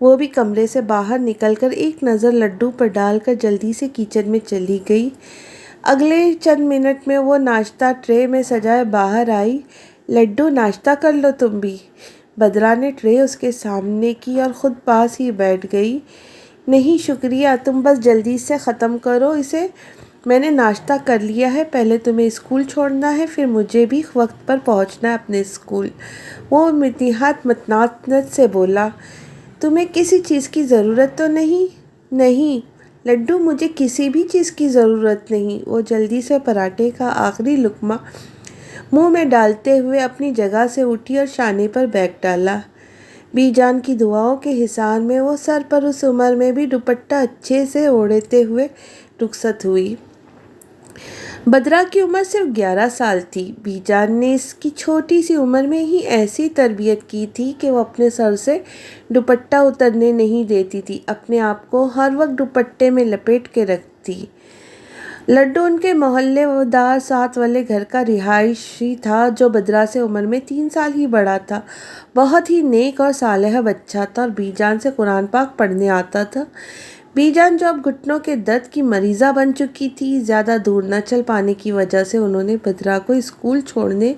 وہ بھی کمرے سے باہر نکل کر ایک نظر لڈو پر ڈال کر جلدی سے کچن میں چلی گئی۔ اگلے چند منٹ میں وہ ناشتہ ٹرے میں سجائے باہر آئی۔ لڈو ناشتہ کر لو تم بھی۔ بدرا نے ٹرے اس کے سامنے کی اور خود پاس ہی بیٹھ گئی۔ نہیں شکریہ، تم بس جلدی سے ختم کرو اسے، میں نے ناشتہ کر لیا ہے، پہلے تمہیں اسکول چھوڑنا ہے، پھر مجھے بھی وقت پر پہنچنا ہے اپنے اسکول۔ وہ نہایت مطمئنت سے بولا۔ تمہیں کسی چیز کی ضرورت تو نہیں؟ نہیں لڈو، مجھے کسی بھی چیز کی ضرورت نہیں۔ وہ جلدی سے پراٹھے کا آخری لقمہ منہ میں ڈالتے ہوئے اپنی جگہ سے اٹھی اور شانے پر بیگ ڈالا۔ بی جان کی دعاؤں کے حصار میں وہ سر پر اس عمر میں بھی دوپٹہ اچھے سے اوڑھتے ہوئے رخصت ہوئی۔ بدرا کی عمر صرف 11 سال تھی۔ بی جان نے اس کی چھوٹی سی عمر میں ہی ایسی تربیت کی تھی کہ وہ اپنے سر سے دوپٹہ اترنے نہیں دیتی تھی، اپنے آپ کو ہر وقت دوپٹے میں لپیٹ کے رکھتی۔ لڈو ان کے محلے دار 7 والے گھر کا رہائشی تھا جو بدرا سے عمر میں 3 سال ہی بڑا تھا۔ بہت ہی نیک اور صالح بچہ تھا اور بی جان سے قرآن پاک پڑھنے آتا تھا۔ بی جان جو اب گھٹنوں کے درد کی مریضہ بن چکی تھی، زیادہ دور نہ چل پانے کی وجہ سے انہوں نے بدرا کو اسکول چھوڑنے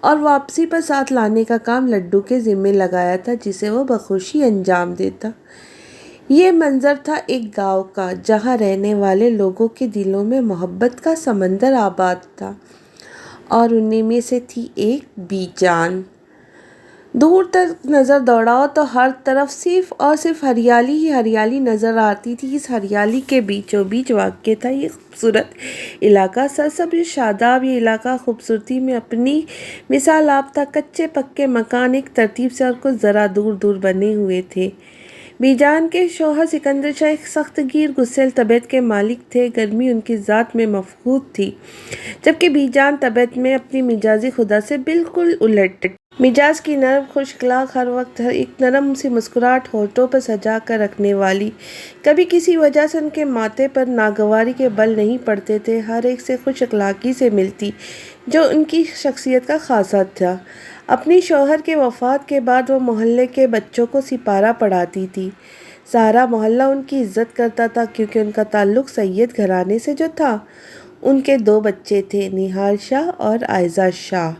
اور واپسی پر ساتھ لانے کا کام لڈو کے ذمے لگایا تھا، جسے وہ بخوشی انجام دیتا۔ یہ منظر تھا ایک گاؤں کا، جہاں رہنے والے لوگوں کے دلوں میں محبت کا سمندر آباد تھا، اور انہی میں سے تھی ایک بی جان۔ دور تک نظر دوڑاؤ تو ہر طرف صرف اور صرف ہریالی ہی ہریالی نظر آتی تھی۔ اس ہریالی کے بیچوں بیچ واقع تھا یہ خوبصورت علاقہ، سرسبز شاداب۔ یہ علاقہ خوبصورتی میں اپنی مثال آپ تھا۔ کچے پکے مکان ایک ترتیب سے اور کچھ ذرا دور دور بنے ہوئے تھے۔ بی جان کے شوہر سکندر شاہ ایک سخت گیر غصیل طبیعت کے مالک تھے۔ گرمی ان کی ذات میں مفقود تھی، جبکہ بی جان طبیعت میں اپنی مزاجی خدا سے بالکل الٹ۔ مزاج کی نرم خشک اخلاق، ہر وقت ایک نرم سی مسکراہٹ ہونٹوں پر سجا کر رکھنے والی۔ کبھی کسی وجہ سے ان کے ماتھے پر ناگواری کے بل نہیں پڑتے تھے، ہر ایک سے خوش اخلاقی سے ملتی، جو ان کی شخصیت کا خاصہ تھا۔ اپنی شوہر کے وفات کے بعد وہ محلے کے بچوں کو سپارہ پڑھاتی تھی۔ سارا محلہ ان کی عزت کرتا تھا کیونکہ ان کا تعلق سید گھرانے سے جو تھا۔ ان کے 2 بچے تھے، نہال شاہ اور عائزہ شاہ۔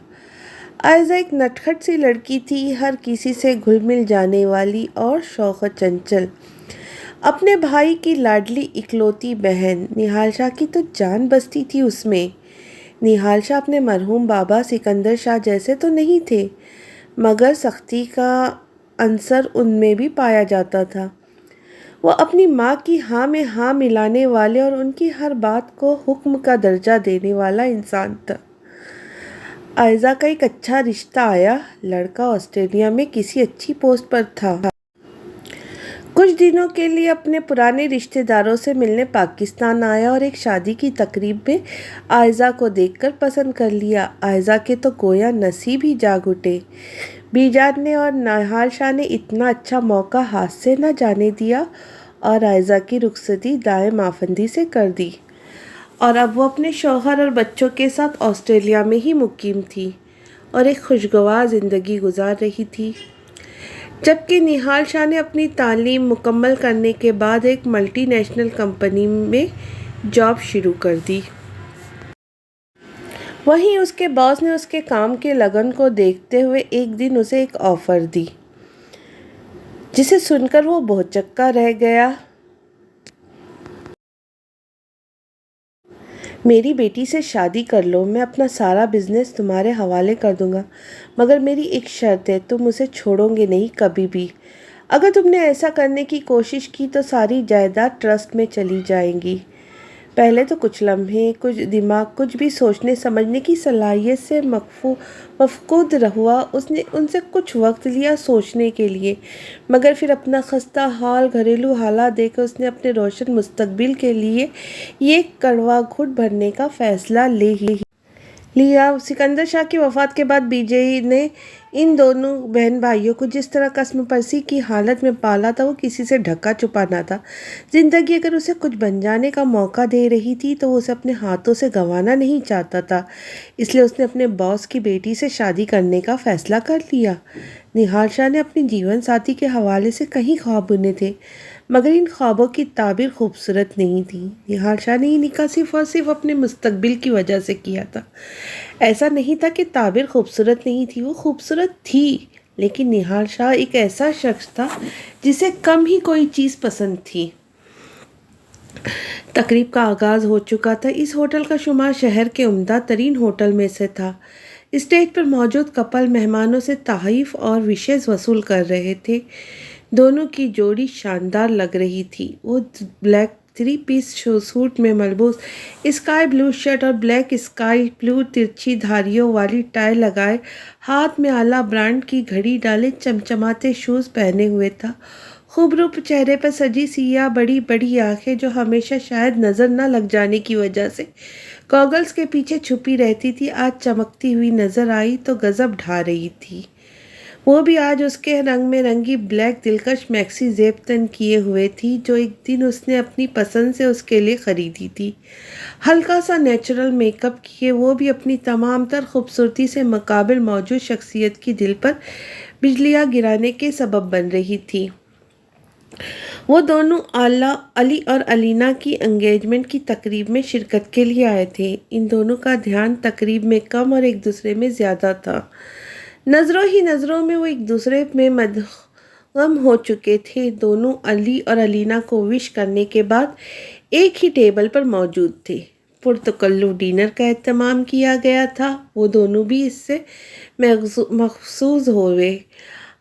عائزہ ایک نٹکھٹ سی لڑکی تھی، ہر کسی سے گھل مل جانے والی اور شوخ و چنچل۔ اپنے بھائی کی لاڈلی اکلوتی بہن، نہال شاہ کی تو جان بستی تھی اس میں۔ نہال شاہ اپنے مرحوم بابا سکندر شاہ جیسے تو نہیں تھے، مگر سختی کا عنصر ان میں بھی پایا جاتا تھا۔ وہ اپنی ماں کی ہاں میں ہاں ملانے والے اور ان کی ہر بات کو حکم کا درجہ دینے والا انسان تھا۔ عائزہ کا ایک اچھا رشتہ آیا۔ لڑکا آسٹریلیا میں کسی اچھی پوسٹ پر تھا۔ کچھ دنوں کے لیے اپنے پرانے رشتہ داروں سے ملنے پاکستان آیا اور ایک شادی کی تقریب میں عائزہ کو دیکھ کر پسند کر لیا۔ عائزہ کے تو گویا نصیب ہی جاگ اٹھے۔ بی جان نے اور نہال شاہ نے اتنا اچھا موقع ہاتھ سے نہ جانے دیا اور عائزہ کی رخصتی دائیں مافندی سے کر دی، اور اب وہ اپنے شوہر اور بچوں کے ساتھ آسٹریلیا میں ہی مقیم تھی اور ایک خوشگوار زندگی گزار رہی تھی۔ جبکہ نہال شاہ نے اپنی تعلیم مکمل کرنے کے بعد ایک ملٹی نیشنل کمپنی میں جاب شروع کر دی۔ وہیں اس کے باس نے اس کے کام کے لگن کو دیکھتے ہوئے ایک دن اسے ایک آفر دی، جسے سن کر وہ بہچکا رہ گیا۔ میری بیٹی سے شادی کر لو، میں اپنا سارا بزنس تمہارے حوالے کر دوں گا، مگر میری ایک شرط ہے، تم اسے چھوڑو گے نہیں کبھی بھی۔ اگر تم نے ایسا کرنے کی کوشش کی تو ساری جائیداد ٹرسٹ میں چلی جائیں گی۔ پہلے تو کچھ لمحے دماغ کچھ بھی سوچنے سمجھنے کی صلاحیت سے مفقود ہوا۔ اس نے ان سے کچھ وقت لیا سوچنے کے لیے، مگر پھر اپنا خستہ حال گھریلو حالات دیکھ کر اس نے اپنے روشن مستقبل کے لیے یہ کڑوا گھٹ بھرنے کا فیصلہ لے ہی لیا سکندر شاہ کی وفات کے بعد بی جے نے ان دونوں بہن بھائیوں کو جس طرح قسم پرسی کی حالت میں پالا تھا وہ کسی سے ڈھکا چھپا نہ تھا۔ زندگی اگر اسے کچھ بن جانے کا موقع دے رہی تھی تو وہ اسے اپنے ہاتھوں سے گنوانا نہیں چاہتا تھا، اس لیے اس نے اپنے باس کی بیٹی سے شادی کرنے کا فیصلہ کر لیا۔ نہال شاہ نے اپنے جیون ساتھی کے حوالے سے کئی خواب بنے تھے، مگر ان خوابوں کی تعبیر خوبصورت نہیں تھی۔ نہال شاہ نے یہ نکاح صرف اور صرف اپنے مستقبل کی وجہ سے کیا تھا۔ ایسا نہیں تھا کہ تعبیر خوبصورت نہیں تھی، وہ خوبصورت تھی، لیکن نہال شاہ ایک ایسا شخص تھا جسے کم ہی کوئی چیز پسند تھی۔ تقریب کا آغاز ہو چکا تھا۔ اس ہوٹل کا شمار شہر کے عمدہ ترین ہوٹل میں سے تھا۔ اسٹیج پر موجود کپل مہمانوں سے تحائف اور وشز وصول کر رہے تھے۔ دونوں کی جوڑی شاندار لگ رہی تھی۔ وہ بلیک 3 پیس سوٹ میں ملبوس اسکائی بلو شرٹ اور بلیک اسکائی بلو ترچھی دھاریوں والی ٹائی لگائے، ہاتھ میں اعلیٰ برانڈ کی گھڑی ڈالے چمچماتے شوز پہنے ہوئے تھا۔ خوبرو چہرے پر سجی سیاہ بڑی بڑی آنکھیں جو ہمیشہ شاید نظر نہ لگ جانے کی وجہ سے گوگلز کے پیچھے چھپی رہتی تھی، آج چمکتی ہوئی نظر آئی تو غضب ڈھا رہی تھی۔ وہ بھی آج اس کے رنگ میں رنگی بلیک دلکش میکسی زیب تن کیے ہوئے تھی جو ایک دن اس نے اپنی پسند سے اس کے لیے خریدی تھی۔ ہلکا سا نیچرل میک اپ کیے وہ بھی اپنی تمام تر خوبصورتی سے مقابل موجود شخصیت کی دل پر بجلیاں گرانے کے سبب بن رہی تھی۔ وہ دونوں علی اور علینا کی انگیجمنٹ کی تقریب میں شرکت کے لیے آئے تھے۔ ان دونوں کا دھیان تقریب میں کم اور ایک دوسرے میں زیادہ تھا۔ نظروں ہی نظروں میں وہ ایک دوسرے میں مدغم ہو چکے تھے۔ دونوں علی اور علینا کو وش کرنے کے بعد ایک ہی ٹیبل پر موجود تھے۔ پرتکلف ڈنر کا اہتمام کیا گیا تھا، وہ دونوں بھی اس سے محظوظ ہوئے۔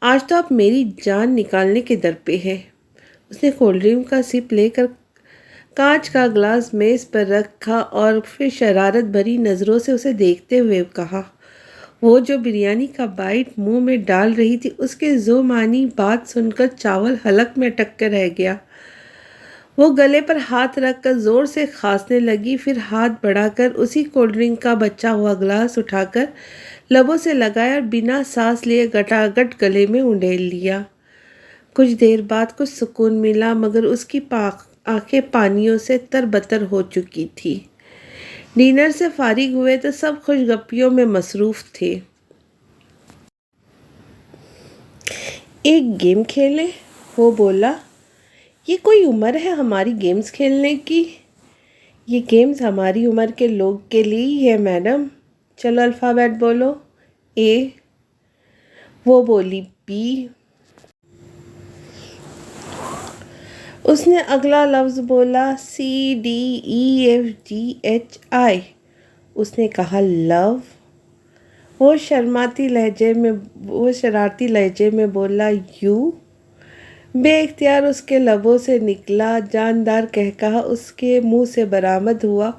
آج تو آپ میری جان نکالنے کے در پہ ہیں۔ اس نے کولڈ ڈرنک کا سپ لے کر کانچ کا گلاس میز پر رکھا اور پھر شرارت بھری نظروں سے اسے دیکھتے ہوئے کہا۔ وہ جو بریانی کا بائٹ منہ میں ڈال رہی تھی، اس کے ذو معنی بات سن کر چاول حلق میں اٹک کر رہ گیا۔ وہ گلے پر ہاتھ رکھ کر زور سے کھانسنے لگی، پھر ہاتھ بڑھا کر اسی کولڈ ڈرنک کا بچا ہوا گلاس اٹھا کر لبوں سے لگایا اور بنا سانس لیے گٹاگٹ گلے میں انڈیل لیا۔ کچھ دیر بعد کچھ سکون ملا، مگر اس کی آنکھیں پانیوں سے تربتر ہو چکی تھی۔ ڈنر سے فارغ ہوئے تو سب خوش گپیوں میں مصروف تھے۔ ایک گیم کھیلیں؟ وہ بولا۔ یہ کوئی عمر ہے ہماری گیمز کھیلنے کی؟ یہ گیمز ہماری عمر کے لوگ کے لیے ہی ہے میڈم۔ چلو الفابیٹ بولو۔ اے۔ وہ بولی بی۔ اس نے اگلا لفظ بولا C D E F G H I. اس نے کہا لو۔ وہ شرارتی لہجے میں بولا یو۔ بے اختیار اس کے لبوں سے نکلا جاندار قہقہہ اس کے منہ سے برآمد ہوا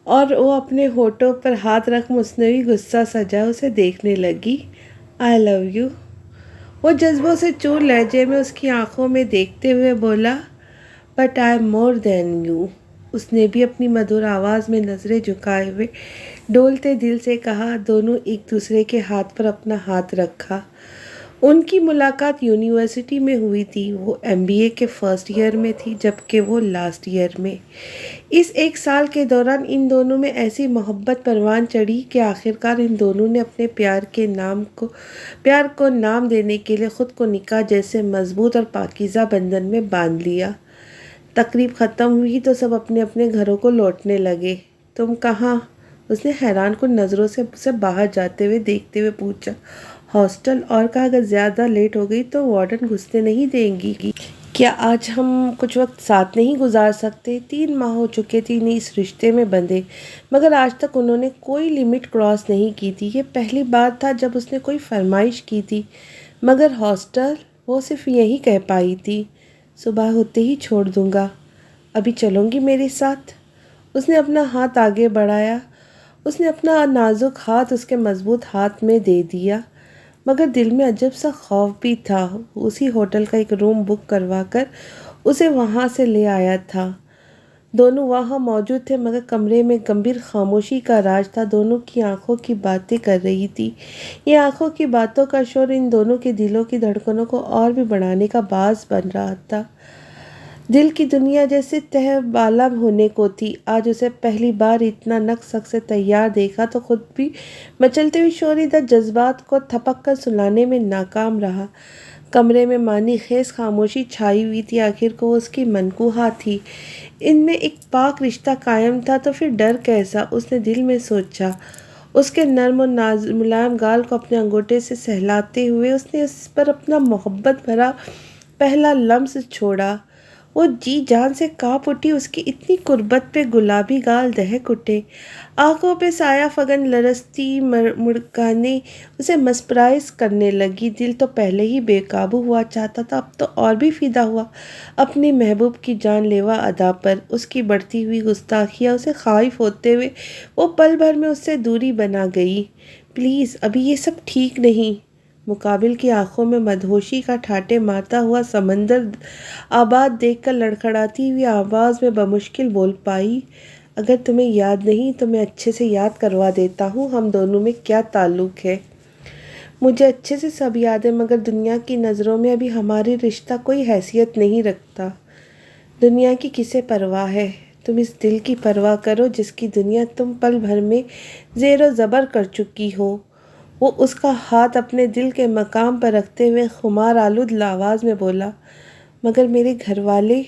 اور وہ اپنے ہونٹوں پر ہاتھ رکھ مصنوعی غصہ سجا اسے دیکھنے لگی۔ آئی لو یو۔ وہ جذبوں سے چور لہجے میں اس کی آنکھوں میں دیکھتے ہوئے بولا but I am more than you. اس نے بھی اپنی مدھر آواز میں نظریں جھکائے ہوئے ڈولتے دل سے کہا۔ دونوں ایک دوسرے کے ہاتھ پر اپنا ہاتھ رکھا۔ ان کی ملاقات یونیورسٹی میں ہوئی تھی۔ وہ ایم بی اے کے فرسٹ ایئر میں تھی جبکہ وہ لاسٹ ایئر میں۔ اس ایک سال کے دوران ان دونوں میں ایسی محبت پروان چڑھی کہ آخرکار ان دونوں نے اپنے پیار کو نام دینے کے لیے خود کو نکاح جیسے مضبوط اور پاکیزہ بندھن میں باندھ لیا۔ تقریب ختم ہوئی تو سب اپنے اپنے گھروں کو لوٹنے لگے۔ تم کہاں؟ اس نے حیران کن نظروں سے اسے باہر جاتے ہوئے دیکھتے ہوئے پوچھا۔ ہاسٹل، اور کہا اگر زیادہ لیٹ ہو گئی تو وارڈن گھسنے نہیں دیں گی۔ کیا آج ہم کچھ وقت ساتھ نہیں گزار سکتے؟ 3 ماہ ہو چکے تھے انہیں اس رشتے میں بندھے، مگر آج تک انہوں نے کوئی لمٹ کراس نہیں کی تھی۔ یہ پہلی بار تھا جب اس نے کوئی فرمائش کی تھی، مگر ہاسٹل، وہ صرف یہی کہہ پائی تھی۔ صبح ہوتے ہی چھوڑ دوں گا۔ ابھی چلوں گی میرے ساتھ؟ اس نے اپنا ہاتھ آگے بڑھایا۔ اس نے اپنا نازک ہاتھ اس کے مضبوط ہاتھ میں دے دیا، مگر دل میں عجب سا خوف بھی تھا۔ اسی ہوٹل کا ایک روم بک کروا کر اسے وہاں سے لے آیا تھا۔ دونوں وہاں موجود تھے مگر کمرے میں گمبھیر خاموشی کا راج تھا۔ دونوں کی آنکھوں کی باتیں کر رہی تھی۔ یہ آنکھوں کی باتوں کا شور ان دونوں کے دلوں کی دھڑکنوں کو اور بھی بڑھانے کا باعث بن رہا تھا۔ دل کی دنیا جیسے تہ بالا ہونے کو تھی۔ آج اسے پہلی بار اتنا نک سک سے تیار دیکھا تو خود بھی مچلتے ہوئے شوریدہ جذبات کو تھپک کر سلانے میں ناکام رہا۔ کمرے میں معنی خیز خاموشی چھائی ہوئی تھی۔ آخر کو وہ اس کی منقوہہ تھی، ان میں ایک پاک رشتہ قائم تھا تو پھر ڈر کیسا، اس نے دل میں سوچا۔ اس کے نرم و ملائم گال کو اپنے انگوٹھے سے سہلاتے ہوئے اس نے اس پر اپنا محبت بھرا پہلا لمس چھوڑا۔ وہ جی جان سے کانپ اٹھی، اس کی اتنی قربت پہ گلابی گال دہک اٹھے، آنکھوں پہ سایہ فگن لرزتی مڑکانیں اسے مسپرائز کرنے لگی۔ دل تو پہلے ہی بے قابو ہوا چاہتا تھا، اب تو اور بھی فدا ہوا اپنی محبوب کی جان لیوا ادا پر، اس کی بڑھتی ہوئی گستاخیاں اسے خائف ہوتے ہوئے وہ پل بھر میں اس سے دوری بنا گئی۔ پلیز ابھی یہ سب ٹھیک نہیں۔ مقابل کی آنکھوں میں مدہوشی کا ٹھاٹھے مارتا ہوا سمندر آباد دیکھ کر لڑکھڑاتی ہوئی آواز میں بمشکل بول پائی، اگر تمہیں یاد نہیں تو میں اچھے سے یاد کروا دیتا ہوں ہم دونوں میں کیا تعلق ہے۔ مجھے اچھے سے سب یاد ہے مگر دنیا کی نظروں میں ابھی ہماری رشتہ کوئی حیثیت نہیں رکھتا۔ دنیا کی کسے پرواہ ہے؟ تم اس دل کی پرواہ کرو جس کی دنیا تم پل بھر میں زیر و زبر کر چکی ہو۔ وہ اس کا ہاتھ اپنے دل کے مقام پر رکھتے ہوئے خمار آلود آواز میں بولا، مگر میرے گھر والے؟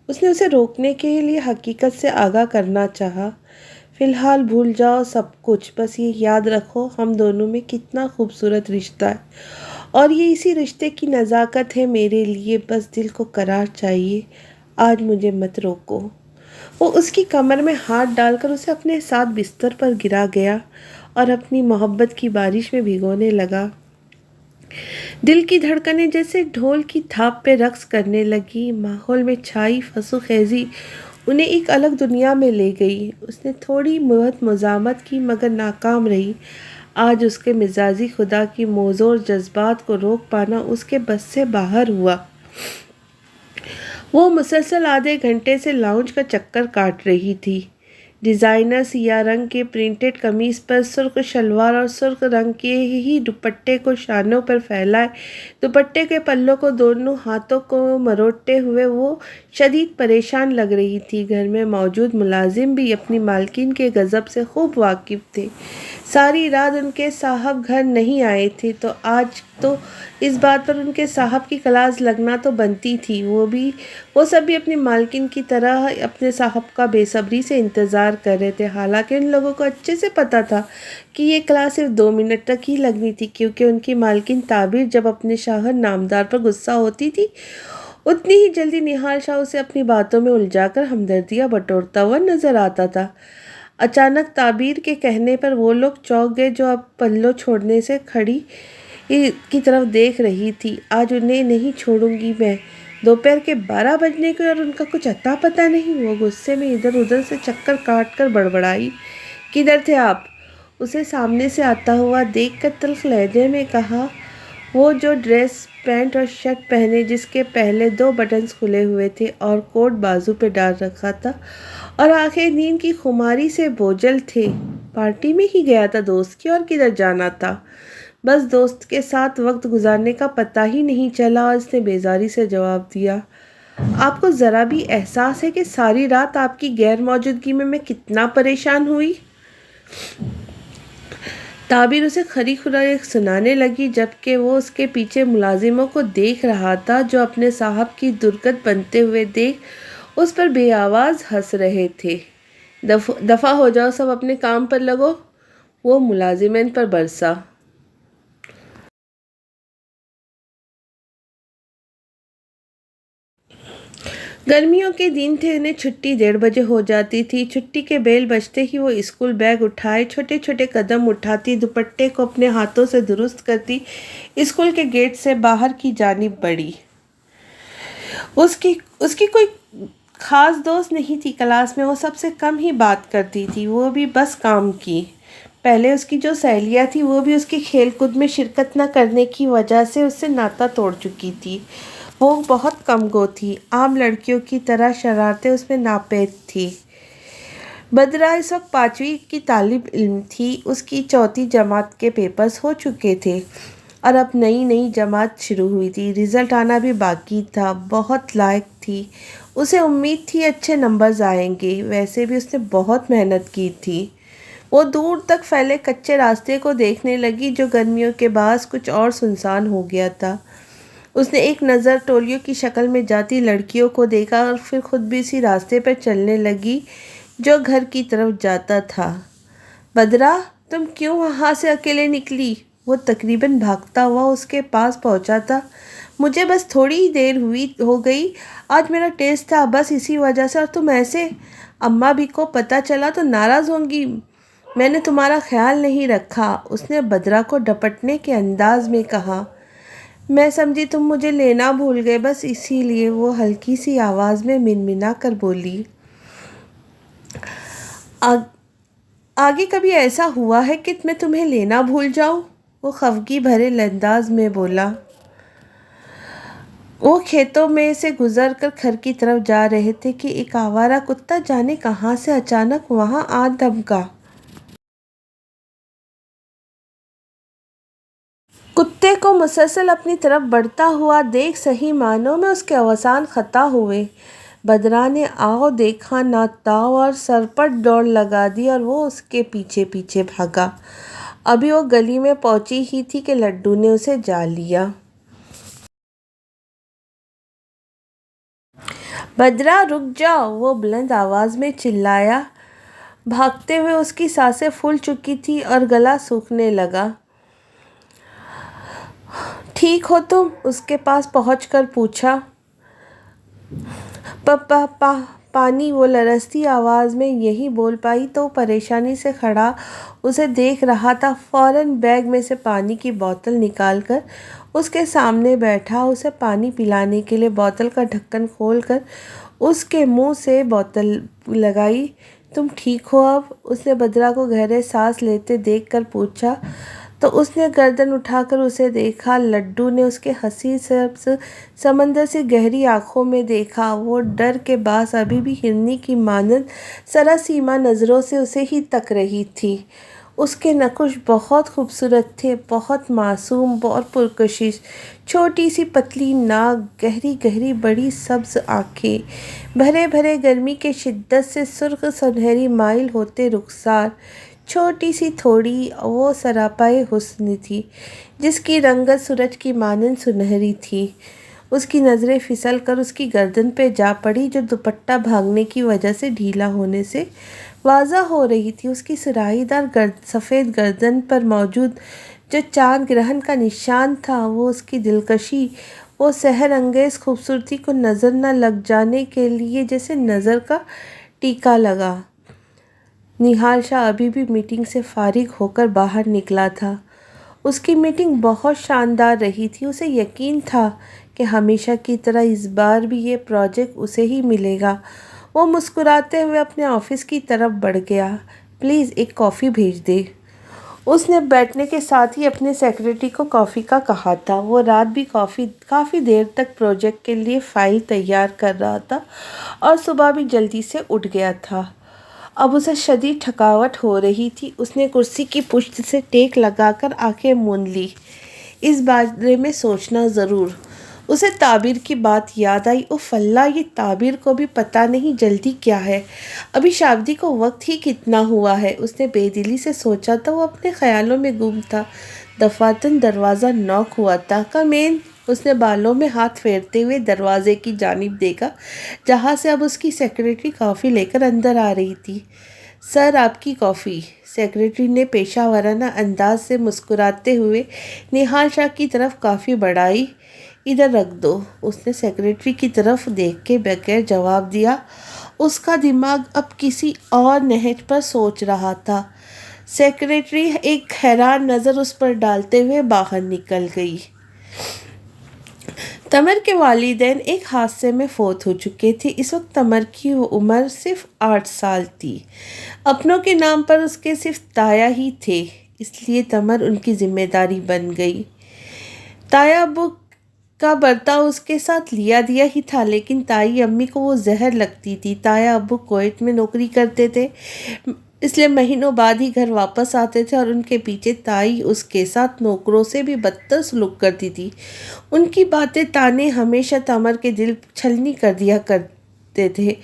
اس نے اسے روکنے کے لیے حقیقت سے آگاہ کرنا چاہا۔ فی الحال بھول جاؤ سب کچھ، بس یہ یاد رکھو ہم دونوں میں کتنا خوبصورت رشتہ ہے اور یہ اسی رشتے کی نزاکت ہے میرے لیے، بس دل کو قرار چاہیے، آج مجھے مت روکو۔ وہ اس کی کمر میں ہاتھ ڈال کر اسے اپنے ساتھ بستر پر گرا گیا اور اپنی محبت کی بارش میں بھگونے لگا۔ دل کی دھڑکنیں جیسے ڈھول کی تھاپ پہ رقص کرنے لگی، ماحول میں چھائی فسو خیزی انہیں ایک الگ دنیا میں لے گئی۔ اس نے تھوڑی بہت مزاحمت کی مگر ناکام رہی۔ آج اس کے مزاجی خدا کی موزوں جذبات کو روک پانا اس کے بس سے باہر ہوا۔ وہ مسلسل آدھے گھنٹے سے لاؤنج کا چکر کاٹ رہی تھی۔ ڈیزائنر سیاہ رنگ کے پرنٹڈ قمیص پر سرخ شلوار اور سرخ رنگ کے ہی دوپٹے کو شانوں پر پھیلائے دوپٹے کے پلوں کو دونوں ہاتھوں کو مروڑتے ہوئے وہ شدید پریشان لگ رہی تھی۔ گھر میں موجود ملازم بھی اپنی مالکن کے غضب سے خوب واقف تھے۔ ساری رات ان کے صاحب گھر نہیں آئے تھے تو آج تو اس بات پر ان کے صاحب کی کلاس لگنا تو بنتی تھی۔ وہ سب بھی اپنی مالکن کی طرح اپنے صاحب کا بے صبری سے انتظار کر رہے تھے، حالانکہ ان لوگوں کو اچھے سے پتہ تھا کہ یہ کلاس صرف 2 منٹ تک ہی لگنی تھی، کیونکہ ان کی مالکن تعبیر جب اپنے شوہر نامدار پر غصہ ہوتی تھی اتنی ہی جلدی نہال شاہ اسے اپنی باتوں میں الجھا کر ہمدردیاں بٹورتا ہوا نظر آتا تھا۔ اچانک تعبیر کے کہنے پر وہ لوگ چونک گئے جو اب پلو چھوڑنے سے کھڑی کی طرف دیکھ رہی تھی۔ آج انہیں نہیں چھوڑوں گی میں، دوپہر کے 12 بجنے کے اور ان کا کچھ اتا پتہ نہیں۔ وہ غصے میں ادھر ادھر سے چکر کاٹ کر بڑبڑائی، کدھر تھے آپ؟ اسے سامنے سے آتا ہوا دیکھ کر تلخ لہجے میں کہا۔ وہ جو ڈریس پینٹ اور شرٹ پہنے جس کے پہلے 2 بٹنز کھلے ہوئے تھے اور کوٹ بازو پہ ڈال رکھا تھا اور آنکھیں نیند کی خماری سے بوجھل تھے، پارٹی میں ہی گیا تھا دوست کی، اور کدھر جانا تھا؟ بس دوست کے ساتھ وقت گزارنے کا پتہ ہی نہیں چلا، اور اس نے بیزاری سے جواب دیا۔ آپ کو ذرا بھی احساس ہے کہ ساری رات آپ کی غیر موجودگی میں کتنا پریشان ہوئی؟ تعبیر اسے کھری کھرائی سنانے لگی جبکہ وہ اس کے پیچھے ملازموں کو دیکھ رہا تھا جو اپنے صاحب کی درگت بنتے ہوئے دیکھ اس پر بے آواز ہنس رہے تھے۔ دفع ہو جاؤ، سب اپنے کام پر لگو، وہ ملازمین پر برسا۔ گرمیوں کے دن تھے، انہیں چھٹی 1:30 بجے ہو جاتی تھی۔ چھٹی کے بیل بجتے ہی وہ اسکول بیگ اٹھائے چھوٹے چھوٹے قدم اٹھاتی، دوپٹے کو اپنے ہاتھوں سے درست کرتی اسکول کے گیٹ سے باہر کی جانب بڑھی۔ اس کی کوئی خاص دوست نہیں تھی کلاس میں، وہ سب سے کم ہی بات کرتی تھی، وہ بھی بس کام کی۔ پہلے اس کی جو سہیلیاں تھیں وہ بھی اس کے کھیل کود میں شرکت نہ کرنے کی وجہ سے اس سے ناتا توڑ چکی تھی۔ وہ بہت کم گو تھی، عام لڑکیوں کی طرح شرارتیں اس میں ناپید تھی۔ بدرا اس وقت 5ویں کی طالب علم تھی، اس کی 4تھی جماعت کے پیپرز ہو چکے تھے اور اب نئی جماعت شروع ہوئی تھی، رزلٹ آنا بھی باقی تھا۔ بہت لائق تھی، اسے امید تھی اچھے نمبرز آئیں گے، ویسے بھی اس نے بہت محنت کی تھی۔ وہ دور تک پھیلے کچے راستے کو دیکھنے لگی جو گرمیوں کے باعث کچھ اور سنسان ہو گیا تھا۔ اس نے ایک نظر ٹولیوں کی شکل میں جاتی لڑکیوں کو دیکھا اور پھر خود بھی اسی راستے پر چلنے لگی جو گھر کی طرف جاتا تھا۔ بدرا، تم کیوں وہاں سے اکیلے نکلی؟ وہ تقریباً بھاگتا ہوا اس کے پاس پہنچا تھا۔ مجھے بس تھوڑی ہی دیر ہو گئی، آج میرا ٹیسٹ تھا، بس اسی وجہ سے۔ اور تم ایسے، اماں بھی کو پتہ چلا تو ناراض ہوں گی، میں نے تمہارا خیال نہیں رکھا، اس نے بدرا کو ڈپٹنے کے انداز میں کہا۔ میں سمجھی تم مجھے لینا بھول گئے، بس اسی لیے، وہ ہلکی سی آواز میں منمنا کر بولی۔ آگے کبھی ایسا ہوا ہے کہ میں تمہیں لینا بھول جاؤں؟ وہ خفگی بھرے انداز میں بولا۔ وہ کھیتوں میں سے گزر کر گھر کی طرف جا رہے تھے کہ ایک آوارہ کتا جانے کہاں سے اچانک وہاں آ دھمکا۔ کتے کو مسلسل اپنی طرف بڑھتا ہوا دیکھ صحیح معنوں میں اس کے اواسان خطا ہوئے۔ بدرا نے آؤ دیکھا نہ تاؤ اور سرپٹ دوڑ لگا دی اور وہ اس کے پیچھے پیچھے بھاگا۔ ابھی وہ گلی میں پہنچی ہی تھی کہ لڈو نے اسے جا لیا۔ بدرا رک جاؤ، وہ بلند آواز میں چلایا۔ بھاگتے ہوئے اس کی سانسیں پھول چکی تھی اور گلا سوکھنے لگا۔ ٹھیک ہو تم؟ اس کے پاس پہنچ کر پوچھا۔ پانی، وہ لرزتی آواز میں یہی بول پائی تو پریشانی سے کھڑا اسے دیکھ رہا تھا۔ فوراً بیگ میں سے پانی کی بوتل نکال کر اس کے سامنے بیٹھا، اسے پانی پلانے کے لیے بوتل کا ڈھکن کھول کر اس کے منہ سے بوتل لگائی۔ تم ٹھیک ہو اب؟ اس نے بدرا کو گہرے سانس لیتے دیکھ کر پوچھا تو اس نے گردن اٹھا کر اسے دیکھا۔ لڈو نے اس کے حسین سبز سمندر سے گہری آنکھوں میں دیکھا، وہ ڈر کے باعث ابھی بھی ہرنی کی مانند سراسیما نظروں سے اسے ہی تک رہی تھی۔ اس کے نقوش بہت خوبصورت تھے، بہت معصوم اور پرکشش، چھوٹی سی پتلی ناک، گہری بڑی سبز آنکھیں، بھرے گرمی کے شدت سے سرخ سنہری مائل ہوتے رخسار، چھوٹی سی تھوڑی، وہ سراپائے حسن تھی جس کی رنگت سورج کی مانند سنہری تھی۔ اس کی نظریں پھسل کر اس کی گردن پہ جا پڑی جو دوپٹہ بھاگنے کی وجہ سے ڈھیلا ہونے سے واضح ہو رہی تھی۔ اس کی سراہی دار سفید گردن پر موجود جو چاند گرہن کا نشان تھا، وہ اس کی دلکشی، وہ سحر انگیز خوبصورتی کو نظر نہ لگ جانے کے لیے جیسے نظر کا ٹیکا لگا۔ نہال شاہ ابھی بھی میٹنگ سے فارغ ہو کر باہر نکلا تھا۔ اس کی میٹنگ بہت شاندار رہی تھی، اسے یقین تھا کہ ہمیشہ کی طرح اس بار بھی یہ پروجیکٹ اسے ہی ملے گا۔ وہ مسکراتے ہوئے اپنے آفس کی طرف بڑھ گیا۔ پلیز ایک کافی بھیج دے، اس نے بیٹھنے کے ساتھ ہی اپنے سیکرٹری کو کافی کا کہا تھا۔ وہ رات بھی کافی دیر تک پروجیکٹ کے لیے فائل تیار کر رہا تھا اور صبح بھی جلدی سے اٹھ گیا تھا۔ اب اسے شدید تھکاوٹ ہو رہی تھی۔ اس نے کرسی کی پشت سے ٹیک لگا کر آنکھیں موند لی۔ اس بارے میں سوچنا ضرور۔ اسے تعبیر کی بات یاد آئی۔ اف اللہ، یہ تعبیر کو بھی پتہ نہیں جلدی کیا ہے، ابھی شادی کو وقت ہی کتنا ہوا ہے۔ اس نے بے دلی سے سوچا تو وہ اپنے خیالوں میں گم تھا۔ دفعتاً دروازہ نوک ہوا تھا۔ کم ان، اس نے بالوں میں ہاتھ پھیرتے ہوئے دروازے کی جانب دیکھا جہاں سے اب اس کی سیکرٹری کافی لے کر اندر آ رہی تھی۔ سر، آپ کی کافی، سیکرٹری نے پیشہ ورانہ انداز سے مسکراتے ہوئے نہال شاہ کی طرف کافی بڑھائی۔ ادھر رکھ دو، اس نے سیکرٹری کی طرف دیکھ کے بغیر جواب دیا۔ اس کا دماغ اب کسی اور نہج پر سوچ رہا تھا۔ سیکرٹری ایک حیران نظر اس پر ڈالتے ہوئے باہر نکل گئی۔ تمر کے والدین ایک حادثے میں فوت ہو چکے تھے۔ اس وقت تمر کی عمر صرف 8 سال تھی۔ اپنوں کے نام پر اس کے صرف تایا ہی تھے، اس لیے تمر ان کی ذمہ داری بن گئی۔ تایا ابو کا برتاؤ اس کے ساتھ لیا دیا ہی تھا، لیکن تائی امی کو وہ زہر لگتی تھی۔ تایا ابو کویت میں نوکری کرتے تھے، اس لیے مہینوں بعد ہی گھر واپس آتے تھے، اور ان کے پیچھے تائی اس کے ساتھ نوکروں سے بھی بدتر سلوک کرتی تھی۔ ان کی باتیں تانے ہمیشہ تمر کے دل چھلنی کر دیا کرتے تھے،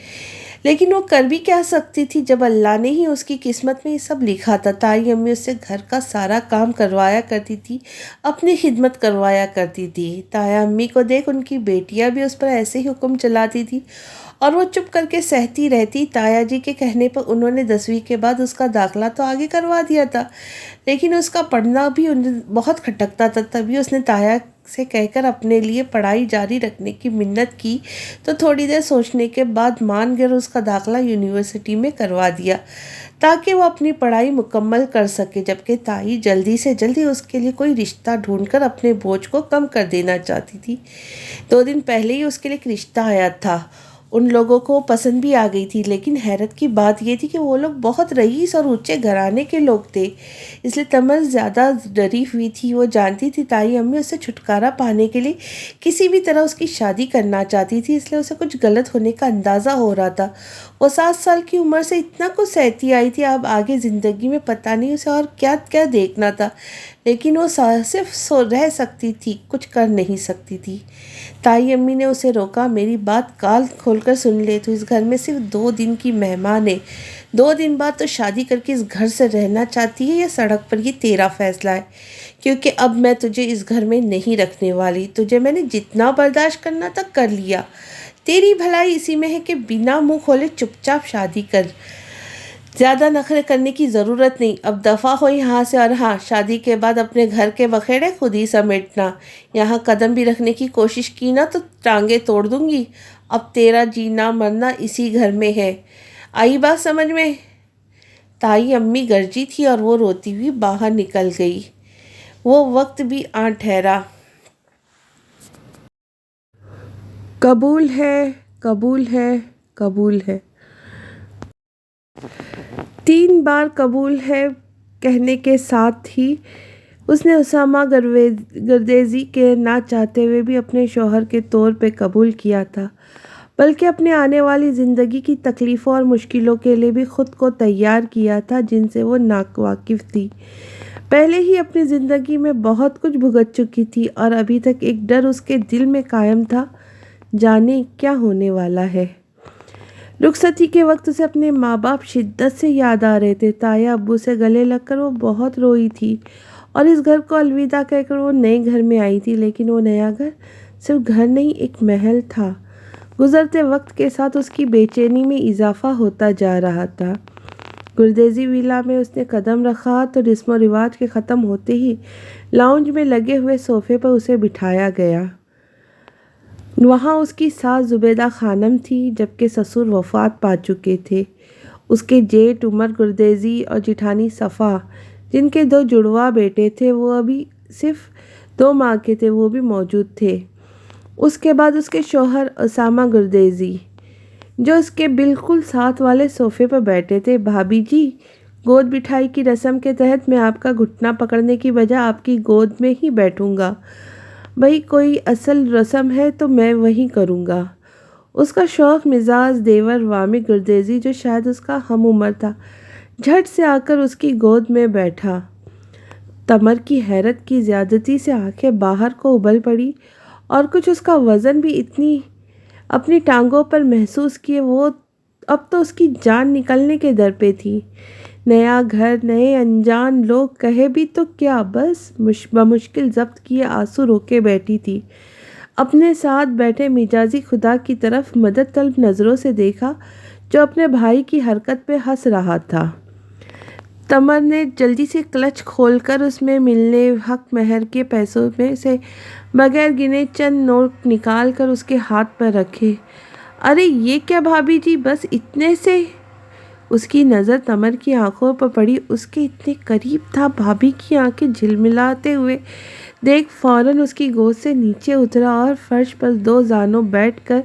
لیکن وہ کر بھی کیا سکتی تھی جب اللہ نے ہی اس کی قسمت میں یہ سب لکھا تھا۔ تائی امی اس سے گھر کا سارا کام کروایا کرتی تھی، اپنی خدمت کروایا کرتی تھی۔ تایا امی کو دیکھ ان کی بیٹیاں بھی اس پر ایسے ہی حکم چلاتی تھی، اور وہ چپ کر کے سہتی رہتی۔ تایا جی کے کہنے پر انہوں نے 10ویں کے بعد اس کا داخلہ تو آگے کروا دیا تھا، لیکن اس کا پڑھنا بھی انہیں بہت کھٹکتا تھا۔ تبھی اس نے تایا سے کہہ کر اپنے لیے پڑھائی جاری رکھنے کی منت کی، تو تھوڑی دیر سوچنے کے بعد مان کر اس کا داخلہ یونیورسٹی میں کروا دیا تاکہ وہ اپنی پڑھائی مکمل کر سکے، جبکہ تائی جلدی سے جلدی اس کے لیے کوئی رشتہ ڈھونڈ کر اپنے بوجھ کو کم کر دینا چاہتی تھی۔ 2 دن پہلے ہی اس کے لیے ایک رشتہ آیا تھا، ان لوگوں کو پسند بھی آ گئی تھی، لیکن حیرت کی بات یہ تھی کہ وہ لوگ بہت رئیس اور اونچے گھرانے کے لوگ تھے، اس لیے تمر زیادہ ڈری ہوئی تھی۔ وہ جانتی تھی تائی امی اس سے چھٹکارا پانے کے لیے کسی بھی طرح اس کی شادی کرنا چاہتی تھی، اس لیے اسے کچھ غلط ہونے کا اندازہ ہو رہا تھا۔ وہ 7 سال کی عمر سے اتنا کچھ سہتی آئی تھی، اب آگے زندگی میں پتہ نہیں اسے اور کیا کیا دیکھنا تھا، لیکن وہ صرف رہ سکتی تھی، کچھ کر نہیں سکتی تھی۔ تائی امی نے اسے روکا، میری بات کان کھول کر سن لے، تو اس گھر میں صرف 2 دن کی مہمان ہے، 2 دن بعد تو شادی کر کے اس گھر سے رہنا چاہتی ہے یا سڑک پر، یہ تیرا فیصلہ ہے، کیونکہ اب میں تجھے اس گھر میں نہیں رکھنے والی۔ تجھے میں نے جتنا برداشت کرنا تھا کر لیا، تیری بھلائی اسی میں ہے کہ بنا منہ کھولے چپ چاپ شادی کر، زیادہ نخرے کرنے کی ضرورت نہیں، اب دفع ہو یہاں سے، اور ہاں، شادی کے بعد اپنے گھر کے بخیڑے خود ہی سمیٹنا، یہاں قدم بھی رکھنے کی کوشش کی نا تو ٹانگیں توڑ دوں گی، اب تیرا جینا مرنا اسی گھر میں ہے، آئی بات سمجھ میں؟ تائی امی گرجی تھی اور وہ روتی ہوئی باہر نکل گئی۔ وہ وقت بھی آن ٹھہرا۔ قبول ہے، قبول ہے، قبول ہے۔ 3 بار قبول ہے کہنے کے ساتھ ہی اس نے اسامہ گردیزی کے نہ چاہتے ہوئے بھی اپنے شوہر کے طور پہ قبول کیا تھا، بلکہ اپنے آنے والی زندگی کی تکلیفوں اور مشکلوں کے لیے بھی خود کو تیار کیا تھا جن سے وہ ناواقف تھی۔ پہلے ہی اپنی زندگی میں بہت کچھ بھگت چکی تھی، اور ابھی تک ایک ڈر اس کے دل میں قائم تھا، جانے کیا ہونے والا ہے۔ رخصتی کے وقت اسے اپنے ماں باپ شدت سے یاد آ رہے تھے۔ تایا ابو سے گلے لگ کر وہ بہت روئی تھی، اور اس گھر کو الوداع کہہ کر وہ نئے گھر میں آئی تھی، لیکن وہ نیا گھر صرف گھر نہیں، ایک محل تھا۔ گزرتے وقت کے ساتھ اس کی بے چینی میں اضافہ ہوتا جا رہا تھا۔ گردیزی ویلا میں اس نے قدم رکھا تو رسم و رواج کے ختم ہوتے ہی لاؤنج میں لگے ہوئے صوفے پر اسے بٹھایا گیا۔ وہاں اس کی ساس زبیدہ خانم تھی، جبکہ سسر وفات پا چکے تھے۔ اس کے جیٹھ عمر گردیزی اور جیٹھانی صفا، جن کے 2 جڑواں بیٹے تھے، وہ ابھی صرف 2 ماہ کے تھے، وہ بھی موجود تھے۔ اس کے بعد اس کے شوہر اسامہ گردیزی، جو اس کے بالکل ساتھ والے صوفے پر بیٹھے تھے۔ بھابی جی، گود بٹھائی کی رسم کے تحت میں آپ کا گھٹنا پکڑنے کی بجائے آپ کی گود میں ہی بیٹھوں گا، بھئی کوئی اصل رسم ہے تو میں وہی کروں گا۔ اس کا شوخ مزاج دیور وامق گردیزی، جو شاید اس کا ہم عمر تھا، جھٹ سے آ کر اس کی گود میں بیٹھا۔ تمر کی حیرت کی زیادتی سے آنکھیں باہر کو ابل پڑی، اور کچھ اس کا وزن بھی اتنی اپنی ٹانگوں پر محسوس کیے۔ وہ اب تو اس کی جان نکلنے کے در پہ تھی۔ نیا گھر، نئے انجان لوگ، کہے بھی تو کیا، بس بمشکل ضبط کیے آنسو روکے بیٹھی تھی۔ اپنے ساتھ بیٹھے مجازی خدا کی طرف مدد طلب نظروں سے دیکھا، جو اپنے بھائی کی حرکت پہ ہنس رہا تھا۔ تمر نے جلدی سے کلچ کھول کر اس میں ملنے حق مہر کے پیسوں میں سے بغیر گنے چند نوٹ نکال کر اس کے ہاتھ پر رکھے۔ ارے یہ کیا بھابی جی، بس اتنے سے؟ اس کی نظر تمر کی آنکھوں پر پڑی، اس کے اتنے قریب تھا، بھابی کی آنکھیں جھلملاتے ہوئے دیکھ فوراً اس کی گود سے نیچے اترا اور فرش پر 2 زانوں بیٹھ کر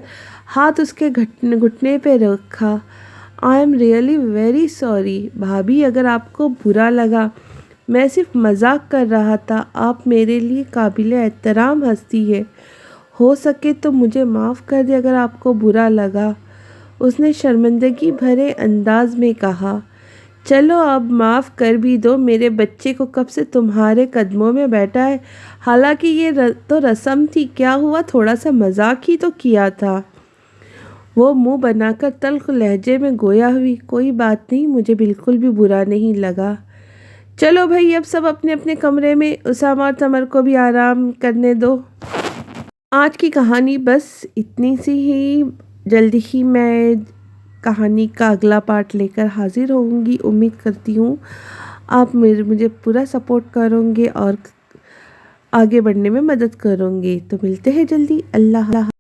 ہاتھ اس کے گھٹنے پہ رکھا۔ I am really very sorry بھابی، اگر آپ کو برا لگا، میں صرف مذاق کر رہا تھا، آپ میرے لیے قابل احترام ہستی ہے۔ ہو سکے تو مجھے معاف کر دے اگر آپ کو برا لگا۔ اس نے شرمندگی بھرے انداز میں کہا۔ چلو اب معاف کر بھی دو، میرے بچے کو کب سے تمہارے قدموں میں بیٹھا ہے، حالانکہ یہ تو رسم تھی، کیا ہوا، تھوڑا سا مذاق ہی تو کیا تھا۔ وہ منہ بنا کر تلخ لہجے میں گویا ہوئی، کوئی بات نہیں، مجھے بالکل بھی برا نہیں لگا۔ چلو بھائی اب سب اپنے اپنے کمرے میں، اسامہ اور تمر کو بھی آرام کرنے دو۔ آج کی کہانی بس اتنی سی ہی، جلدی ہی میں کہانی کا اگلا پارٹ لے کر حاضر ہوں گی۔ امید کرتی ہوں آپ مجھے پورا سپورٹ کرو گے اور آگے بڑھنے میں مدد کرو گے۔ تو ملتے ہیں جلدی، اللہ حافظ۔